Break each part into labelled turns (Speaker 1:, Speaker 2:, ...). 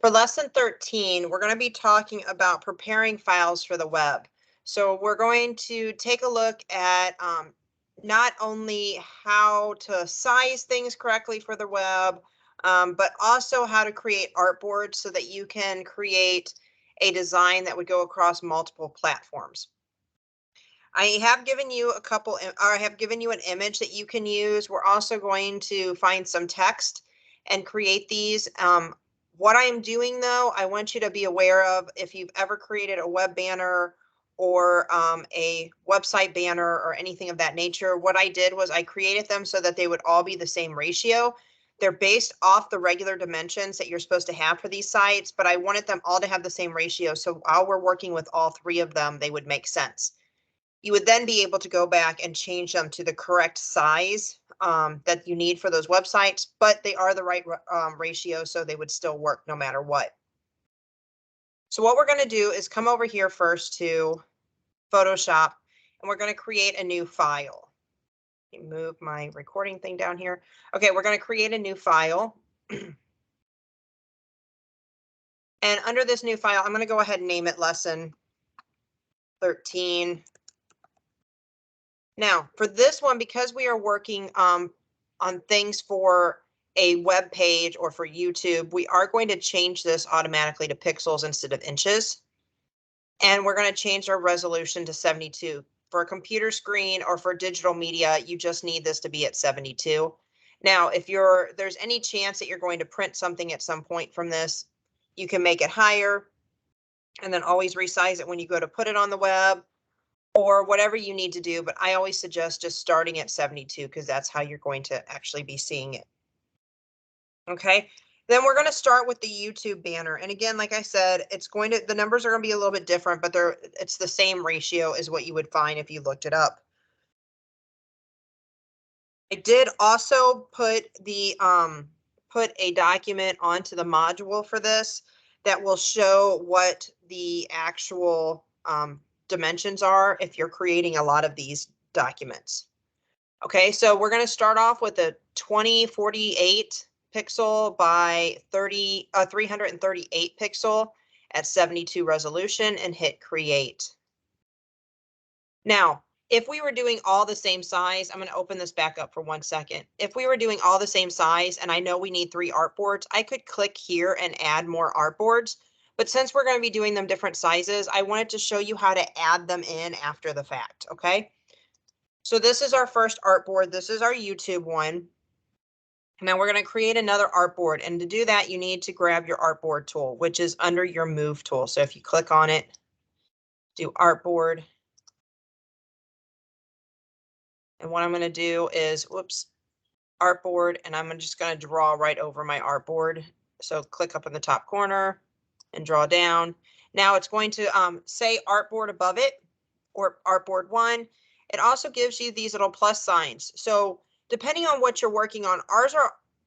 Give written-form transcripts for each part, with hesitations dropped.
Speaker 1: For lesson 13, we're going to be talking about preparing files for the web. So we're going to take a look at not only how to size things correctly for the web, but also how to create artboards so that you can create a design that would go across multiple platforms. I have given you I have given you an image that you can use. We're also going to find some text and create these. What I'm doing though, I want you to be aware of if you've ever created a web banner or a website banner or anything of that nature, what I did was I created them so that they would all be the same ratio. They're based off the regular dimensions that you're supposed to have for these sites, but I wanted them all to have the same ratio. So while we're working with all three of them, they would make sense. You would then be able to go back and change them to the correct size that you need for those websites, but they are the right ratio, so they would still work no matter what. So what we're going to do is come over here first to Photoshop, and we're going to create a new file. Let me move my recording thing down here. Okay, we're going to create a new file. And under this new file, I'm going to go ahead and name it lesson 13. Now, for this one, because we are working on things for a web page or for YouTube, we are going to change this automatically to pixels instead of inches. And we're going to change our resolution to 72. For a computer screen or for digital media, you just need this to be at 72. Now, if there's any chance that you're going to print something at some point from this, you can make it higher and then always resize it when you go to put it on the web, or whatever you need to do, but I always suggest just starting at 72 because that's how you're going to actually be seeing it. Okay, then we're going to start with the YouTube banner. And again, like I said, the numbers are going to be a little bit different, but it's the same ratio as what you would find if you looked it up. I did also put a document onto the module for this that will show what the actual dimensions are if you're creating a lot of these documents. Okay, so we're going to start off with a 2048 pixel by 338 pixel at 72 resolution and hit create. Now, if we were doing all the same size, I'm going to open this back up for 1 second. If we were doing all the same size and I know we need 3 artboards, I could click here and add more artboards. But since we're going to be doing them different sizes, I wanted to show you how to add them in after the fact. Okay. So this is our first artboard. This is our YouTube one. Now we're going to create another artboard. And to do that, you need to grab your artboard tool, which is under your move tool. So if you click on it, do artboard. And what I'm going to do is, artboard, and I'm just going to draw right over my artboard. So click up in the top corner and draw down. Now it's going to say artboard above it, or artboard 1. It also gives you these little plus signs. So depending on what you're working on,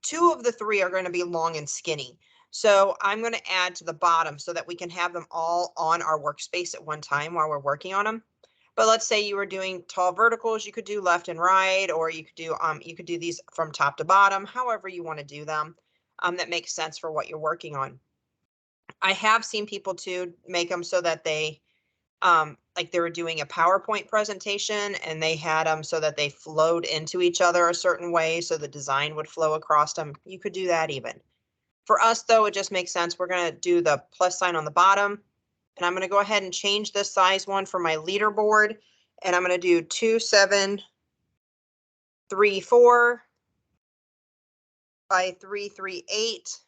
Speaker 1: 2 of the 3 are going to be long and skinny. So I'm going to add to the bottom so that we can have them all on our workspace at one time while we're working on them. But let's say you were doing tall verticals, you could do left and right, or you could do these from top to bottom, however you want to do them. That makes sense for what you're working on. I have seen people too make them so that they like they were doing a PowerPoint presentation and they had them so that they flowed into each other a certain way so the design would flow across them. You could do that even. For us though, it just makes sense. We're going to do the plus sign on the bottom. And I'm going to go ahead and change this size one for my leaderboard. And I'm going to do 2734 by 338.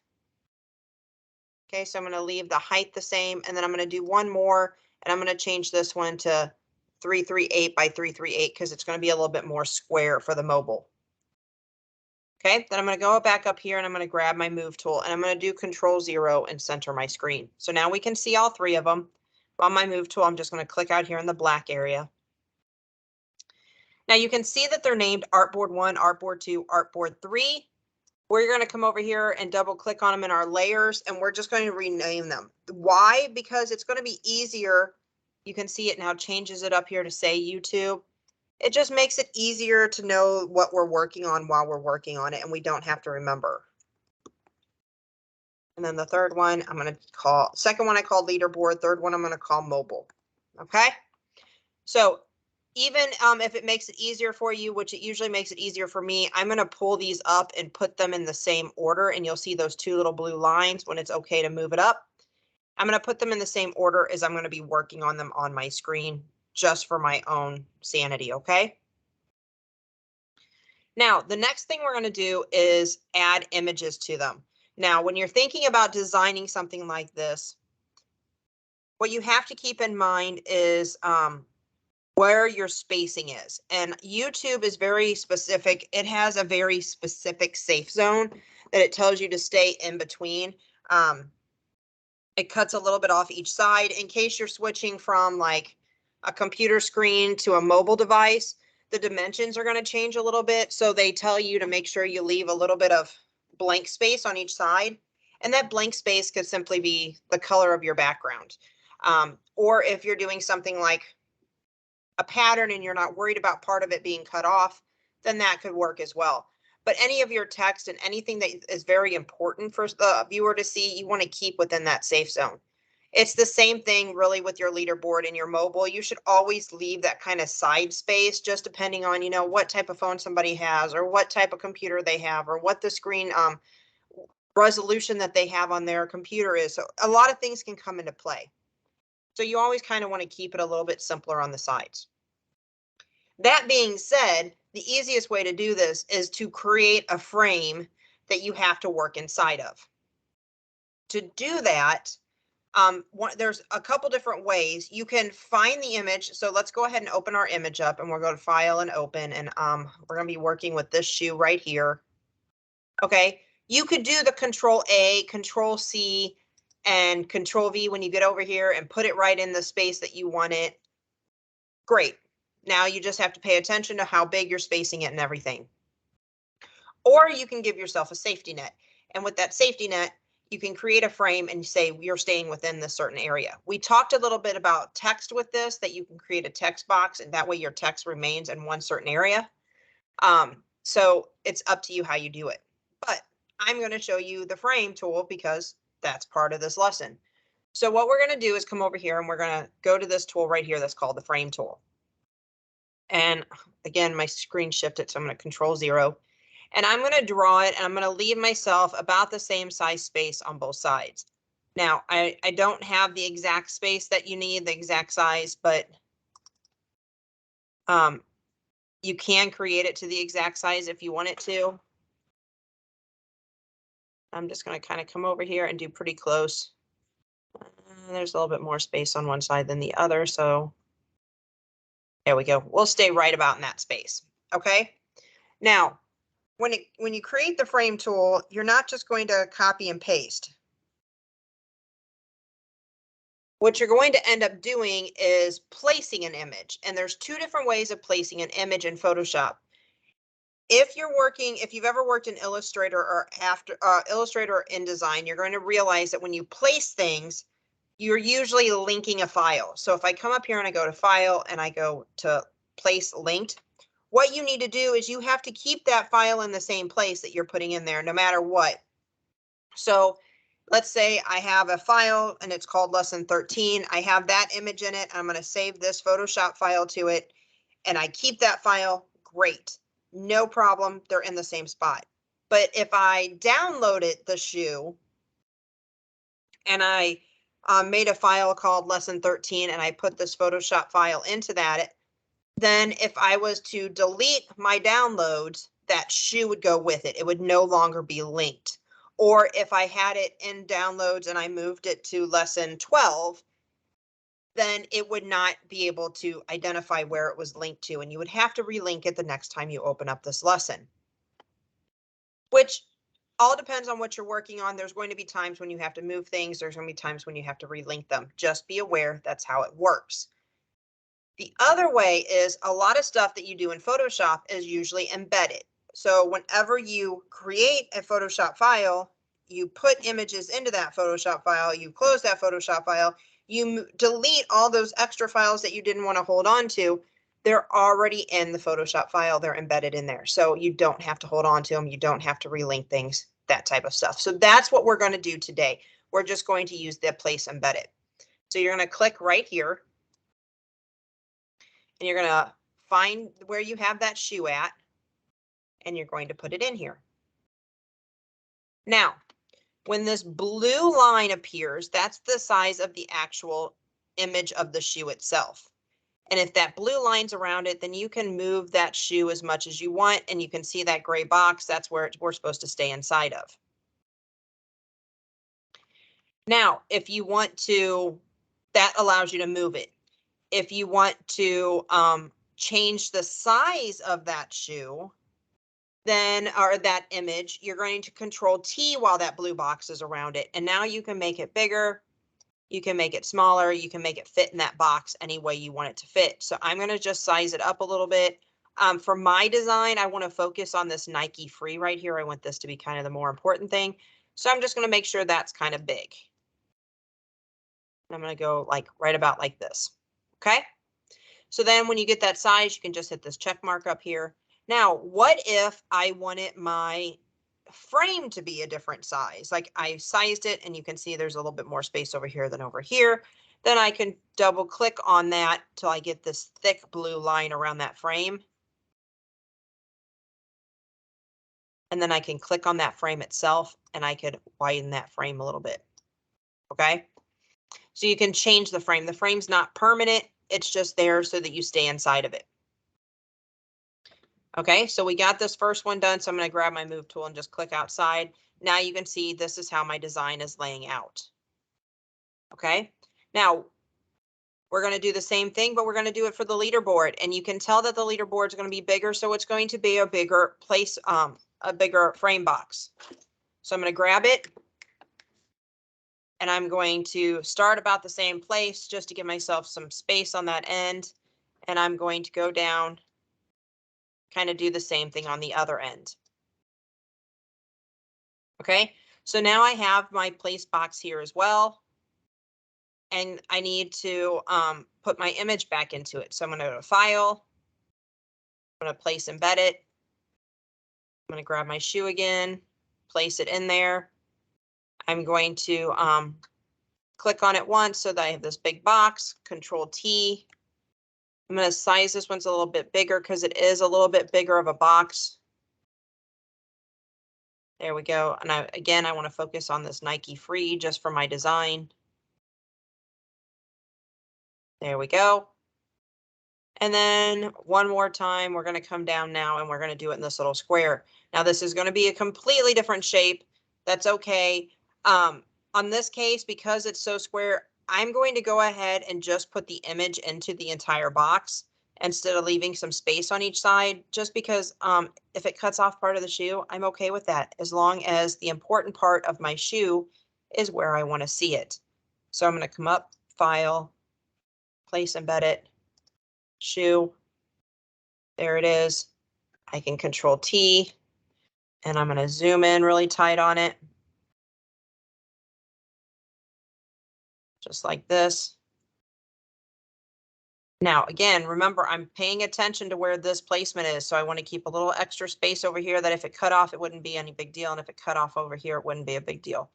Speaker 1: Okay, so I'm going to leave the height the same. And then I'm going to do one more. And I'm going to change this one to 338 by 338 because it's going to be a little bit more square for the mobile. Okay, then I'm going to go back up here and I'm going to grab my move tool and I'm going to do Control-0 and center my screen. So now we can see all 3 of them. On my move tool, I'm just going to click out here in the black area. Now you can see that they're named Artboard 1, Artboard 2, Artboard 3. We're going to come over here and double click on them in our layers and we're just going to rename them. Why? Because it's going to be easier. You can see it now changes it up here to say YouTube. It just makes it easier to know what we're working on while we're working on it and we don't have to remember. And then the third one, I'm going to call, second one I called leaderboard, third one I'm going to call mobile. Okay. So even if it makes it easier for you, which it usually makes it easier for me, I'm going to pull these up and put them in the same order. And you'll see those two little blue lines when it's okay to move it up. I'm going to put them in the same order as I'm going to be working on them on my screen just for my own sanity. Okay. Now, the next thing we're going to do is add images to them. Now, when you're thinking about designing something like this, what you have to keep in mind is where your spacing is. And YouTube is very specific. It has a very specific safe zone that it tells you to stay in between. It cuts a little bit off each side in case you're switching from like a computer screen to a mobile device. The dimensions are going to change a little bit. So they tell you to make sure you leave a little bit of blank space on each side. And that blank space could simply be the color of your background. Or if you're doing something like a pattern and you're not worried about part of it being cut off, then that could work as well. But any of your text and anything that is very important for the viewer to see, you want to keep within that safe zone. It's the same thing really with your leaderboard and your mobile. You should always leave that kind of side space, just depending on, you know, what type of phone somebody has or what type of computer they have or what the screen resolution that they have on their computer is. So a lot of things can come into play. So you always kind of want to keep it a little bit simpler on the sides. That being said, the easiest way to do this is to create a frame that you have to work inside of. To do that, there's a couple different ways. You can find the image. So let's go ahead and open our image up and we'll go to File and Open. And we're going to be working with this shoe right here. Okay. You could do the Control A, Control C, and Control V when you get over here and put it right in the space that you want it. Great. Now you just have to pay attention to how big you're spacing it and everything. Or you can give yourself a safety net. And with that safety net, you can create a frame and say you're staying within this certain area. We talked a little bit about text with this, that you can create a text box and that way your text remains in one certain area. So it's up to you how you do it. But I'm going to show you the frame tool because that's part of this lesson. So what we're going to do is come over here and we're going to go to this tool right here that's called the frame tool. And again, my screen shifted, so I'm going to Control 0. And I'm going to draw it, and I'm going to leave myself about the same size space on both sides. Now, I don't have the exact space that you need, the exact size, but you can create it to the exact size if you want it to. I'm just going to kind of come over here and do pretty close. There's a little bit more space on one side than the other, so there we go. We'll stay right about in that space. Okay. Now, when you create the frame tool, you're not just going to copy and paste. What you're going to end up doing is placing an image. And there's two different ways of placing an image in Photoshop. If you've ever worked in Illustrator or Illustrator or InDesign, you're going to realize that when you place things, you're usually linking a file. So if I come up here and I go to File and I go to Place Linked, what you need to do is you have to keep that file in the same place that you're putting in there, no matter what. So let's say I have a file and it's called Lesson 13. I have that image in it. I'm going to save this Photoshop file to it and I keep that file. Great. No problem. They're in the same spot. But if I downloaded the shoe and I made a file called Lesson 13 and I put this Photoshop file into that, then if I was to delete my downloads, that shoe would go with it. It would no longer be linked. Or if I had it in downloads and I moved it to lesson 12, then it would not be able to identify where it was linked to. And you would have to relink it the next time you open up this lesson. Which all depends on what you're working on. There's going to be times when you have to move things. There's going to be times when you have to relink them. Just be aware that's how it works. The other way is a lot of stuff that you do in Photoshop is usually embedded. So whenever you create a Photoshop file, you put images into that Photoshop file, you close that Photoshop file, you delete all those extra files that you didn't want to hold on to. They're already in the Photoshop file. They're embedded in there. So you don't have to hold on to them. You don't have to relink things. that type of stuff. So that's what we're going to do today. We're just going to use the place embedded. So you're going to click right here and you're going to find where you have that shoe at and you're going to put it in here. Now, when this blue line appears, that's the size of the actual image of the shoe itself. And if that blue line's around it, then you can move that shoe as much as you want, and you can see that gray box. That's where we're supposed to stay inside of. Now, if you want to, that allows you to move it. If you want to change the size of that shoe, then, or that image, you're going to Control T while that blue box is around it. And now you can make it bigger. You can make it smaller. You can make it fit in that box any way you want it to fit. So I'm going to just size it up a little bit. For my design, I want to focus on this Nike Free right here. I want this to be kind of the more important thing. So I'm just going to make sure that's kind of big. I'm going to go like right about like this. Okay. So then when you get that size, you can just hit this check mark up here. Now, what if I wanted my frame to be a different size? Like I sized it and you can see there's a little bit more space over here than over here. Then I can double click on that till I get this thick blue line around that frame. And then I can click on that frame itself and I could widen that frame a little bit. Okay. So you can change the frame. The frame's not permanent. It's just there so that you stay inside of it. Okay, so we got this first one done. So I'm going to grab my move tool and just click outside. Now you can see this is how my design is laying out. Okay, now we're going to do the same thing, but we're going to do it for the leaderboard. And you can tell that the leaderboard is going to be bigger. So it's going to be a bigger place, a bigger frame box. So I'm going to grab it. And I'm going to start about the same place just to give myself some space on that end. And I'm going to go down, kind of do the same thing on the other end. Okay, so now I have my place box here as well. And I need to put my image back into it. So I'm going to go to File. I'm going to place embed it. I'm going to grab my shoe again, place it in there. I'm going to click on it once so that I have this big box, Control T. I'm going to size this one's a little bit bigger because it is a little bit bigger of a box. There we go. And I want to focus on this Nike Free just for my design. There we go. And then one more time, we're going to come down now and we're going to do it in this little square. Now this is going to be a completely different shape. That's okay. On this case, because it's so square, I'm going to go ahead and just put the image into the entire box instead of leaving some space on each side, just because if it cuts off part of the shoe, I'm okay with that as long as the important part of my shoe is where I want to see it. So I'm going to come up, File, Place Embed It, Shoe. There it is. I can Control T and I'm going to zoom in really tight on it. Just like this. Now, again, remember, I'm paying attention to where this placement is. So I want to keep a little extra space over here that if it cut off, it wouldn't be any big deal. And if it cut off over here, it wouldn't be a big deal.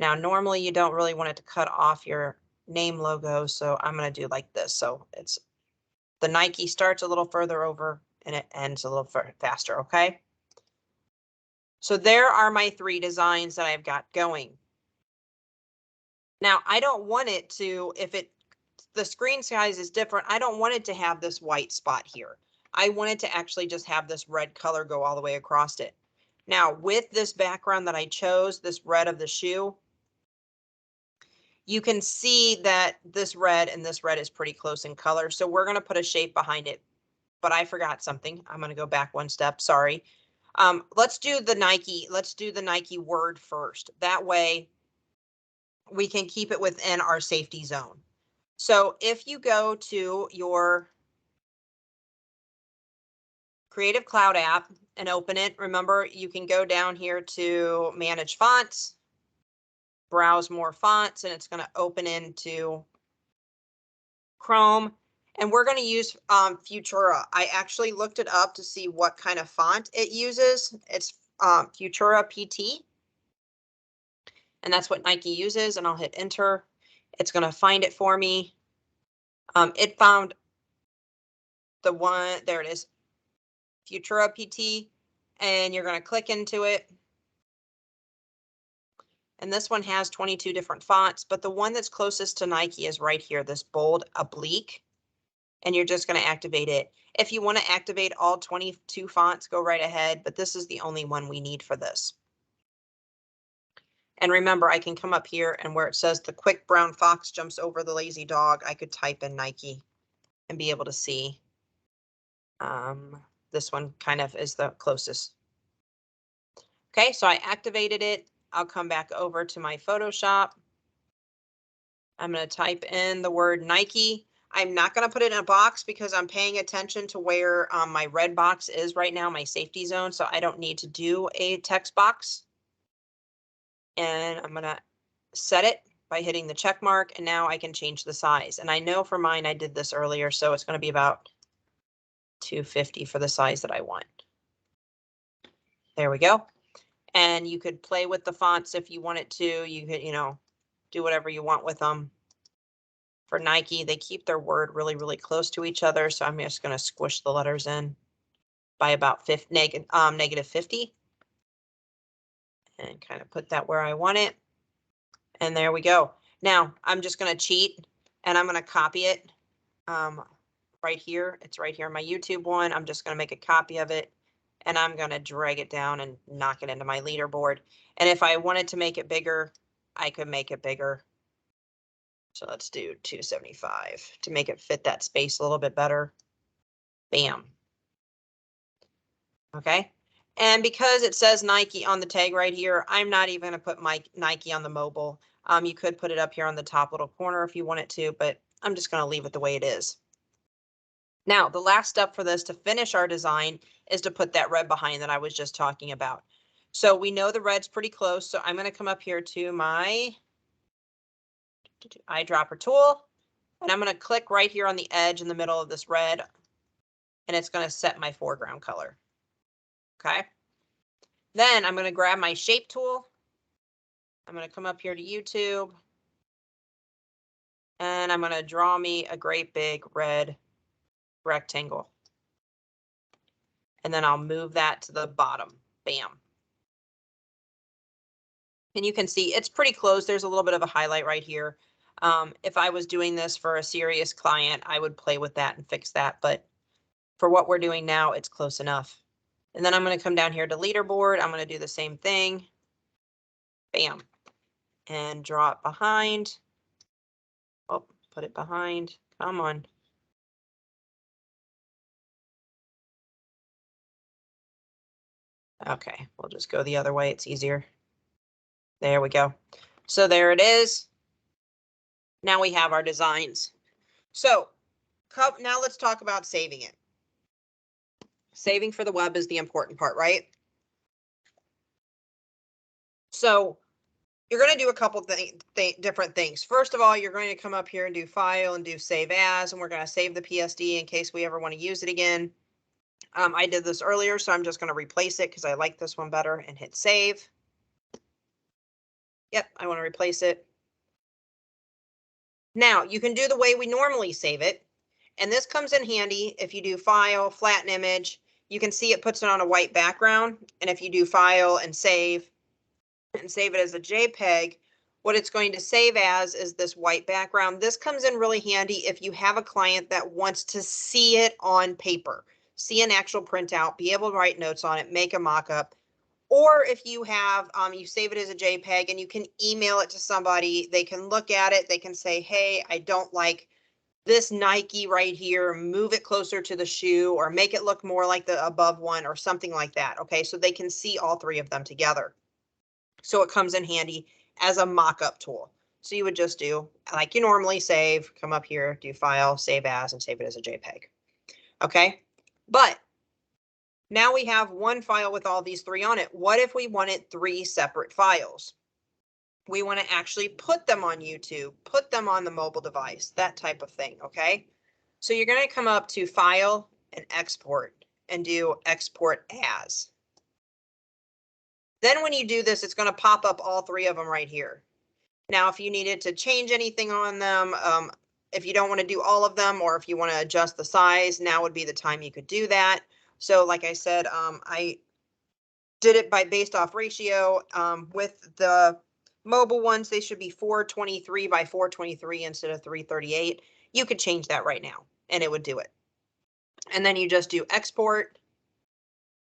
Speaker 1: Now, normally you don't really want it to cut off your name logo. So I'm going to do like this. So it's the Nike starts a little further over and it ends a little faster. Okay. So there are my 3 designs that I've got going. Now, I don't want it to, if the screen size is different, I don't want it to have this white spot here. I want it to actually just have this red color go all the way across it. Now, with this background that I chose, this red of the shoe, you can see that this red and this red is pretty close in color. So we're going to put a shape behind it. But I forgot something. I'm going to go back one step. Sorry. Let's do the Nike word first. That way we can keep it within our safety zone. So if you go to your Creative Cloud app and open it, remember you can go down here to Manage Fonts, browse more fonts, and it's going to open into Chrome. And we're going to use Futura. I actually looked it up to see what kind of font it uses. It's Futura PT. And that's what Nike uses, and I'll hit enter. It's going to find it for me. It found the one, there it is, Futura PT, and you're going to click into it. And this one has 22 different fonts, but the one that's closest to Nike is right here, this bold oblique, and you're just going to activate it. If you want to activate all 22 fonts, go right ahead, but this is the only one we need for this. And remember, I can come up here and where it says the quick brown fox jumps over the lazy dog, I could type in Nike and be able to see. This one kind of is the closest. Okay, so I activated it. I'll come back over to my Photoshop. I'm going to type in the word Nike. I'm not going to put it in a box because I'm paying attention to where my red box is right now, my safety zone. So I don't need to do a text box. And I'm going to set it by hitting the check mark. And now I can change the size. And I know for mine, I did this earlier. So it's going to be about 250 for the size that I want. There we go. And you could play with the fonts if you wanted to. You could, do whatever you want with them. For Nike, they keep their word really, really close to each other. So I'm just going to squish the letters in by about negative 50. And kind of put that where I want it. And there we go. Now I'm just going to cheat and I'm going to copy it right here. It's right here in my YouTube one. I'm just going to make a copy of it. And I'm going to drag it down and knock it into my leaderboard. And if I wanted to make it bigger, I could make it bigger. So let's do 275 to make it fit that space a little bit better. Bam. Okay. And because it says Nike on the tag right here, I'm not even going to put my Nike on the mobile. You could put it up here on the top little corner if you wanted to, but I'm just going to leave it the way it is. Now, the last step for this to finish our design is to put that red behind that I was just talking about. So we know the red's pretty close. So I'm going to come up here to my eyedropper tool, and I'm going to click right here on the edge in the middle of this red, and it's going to set my foreground color. Okay. Then I'm going to grab my shape tool. I'm going to come up here to YouTube, and I'm going to draw me a great big red rectangle. And then I'll move that to the bottom. Bam. And you can see it's pretty close. There's a little bit of a highlight right here. If I was doing this for a serious client, I would play with that and fix that. But for what we're doing now, it's close enough. And then I'm going to come down here to leaderboard. I'm going to do the same thing. Bam. And draw it behind. Oh, put it behind. Come on. Okay, we'll just go the other way. It's easier. There we go. So there it is. Now we have our designs. So now let's talk about saving it. Saving for the web is the important part, right? So you're going to do a couple different things. First of all, you're going to come up here and do file and do save as, and we're going to save the PSD in case we ever want to use it again. I did this earlier, so I'm just going to replace it because I like this one better and hit save. Yep, I want to replace it. Now you can do the way we normally save it. And this comes in handy if you do file, flatten image, you can see it puts it on a white background. And if you do file and save it as a JPEG, what it's going to save as is this white background. This comes in really handy if you have a client that wants to see it on paper, see an actual printout, be able to write notes on it, make a mock-up. Or if you have, you save it as a JPEG and you can email it to somebody, they can look at it, they can say, hey, I don't like this Nike right here, move it closer to the shoe or make it look more like the above one or something like that. Okay, so they can see all three of them together. So it comes in handy as a mock-up tool. So you would just do like you normally save, come up here, do file, save as, and save it as a JPEG. Okay, but now we have one file with all these three on it. What if we wanted three separate files? We want to actually put them on YouTube, put them on the mobile device, that type of thing, okay? So you're going to come up to File and Export and do Export As. Then when you do this, it's going to pop up all three of them right here. Now, if you needed to change anything on them, if you don't want to do all of them, or if you want to adjust the size, now would be the time you could do that. So like I said, I did it based off ratio. With the mobile ones, they should be 423 by 423 instead of 338. You could change that right now and it would do it. And then you just do export,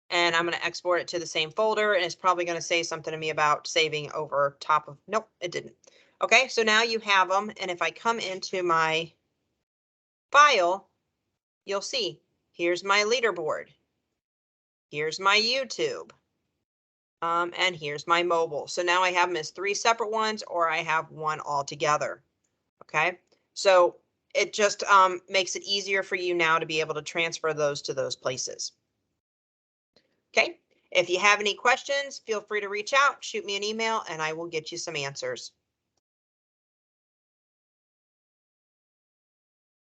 Speaker 1: and I'm going to export it to the same folder, and it's probably going to say something to me about saving over top of, nope, it didn't. Okay, so now you have them, and if I come into my file, you'll see, here's my leaderboard, here's my YouTube, and here's my mobile. So now I have them as three separate ones, or I have one all together. Okay, so it just makes it easier for you now to be able to transfer those to those places. Okay, if you have any questions, feel free to reach out, shoot me an email, and I will get you some answers.